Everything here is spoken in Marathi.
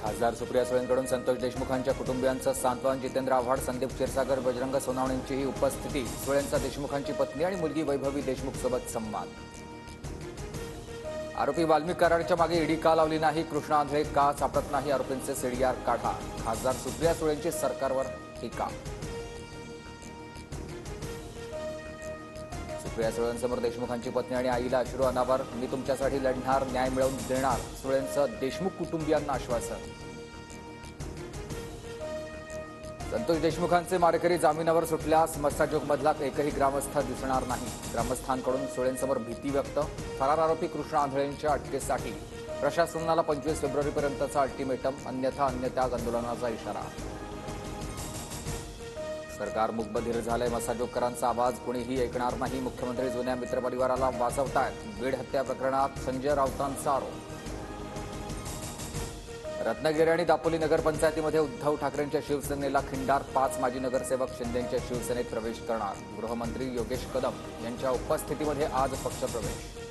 खासदार सुप्रिया सुळेंकडून संतोष देशमुखांच्या कुटुंबियांचं सांत्वन. जितेंद्र आव्हाड, संदीप क्षीरसागर, बजरंग सोनावणेंचीही उपस्थिती. सुळेंचा देशमुखांची पत्नी आणि मुलगी वैभवी देशमुख सोबत संवाद. आरोपी वाल्मिक कराडच्या मागे ईडी का लावली नाही? कृष्णा आंधळे का सापडत नाही? आरोपींचे सीडीआर काढा. खासदार सुप्रिया सुळेंची सरकारवर टीका. सुप्रिया सुळेंसमोर देशमुखांची पत्नी आणि आईला अश्रू अनावर. मी तुमच्यासाठी लढणार, न्याय मिळवून देणार. सुळेंचं देशमुख कुटुंबियांना आश्वासन. संतोष देशमुखांचे मारेकरी जामिनावर सुटल्यास मस्साजोगमधला एकही ग्रामस्थ दिसणार नाही. ग्रामस्थांकडून सुळेंसमोर भीती व्यक्त. फरार आरोपी कृष्णा आंधळेंच्या अटकेसाठी प्रशासनाला 25 फेब्रुवारीपर्यंतचा अल्टिमेटम, अन्यथा अन्यत्याग आंदोलनाचा इशारा. सरकार मूकबधीर झालंय. मस्साजोगकरांचा आवाज कोणीही ऐकणार नाही. मुख्यमंत्री जुन्या मित्रपरिवाराला वाचवतायत. बीड हत्या प्रकरणात संजय राऊतांचा आरोप. रत्नागिरी आणि दापोली नगरपंचायतीमध्ये उद्धव ठाकरेंच्या शिवसेनेला खिंडार. 5 माजी नगरसेवक शिंदेंच्या शिवसेनेत प्रवेश करणार. गृहमंत्री योगेश कदम यांच्या उपस्थितीमध्ये आज पक्षप्रवेश.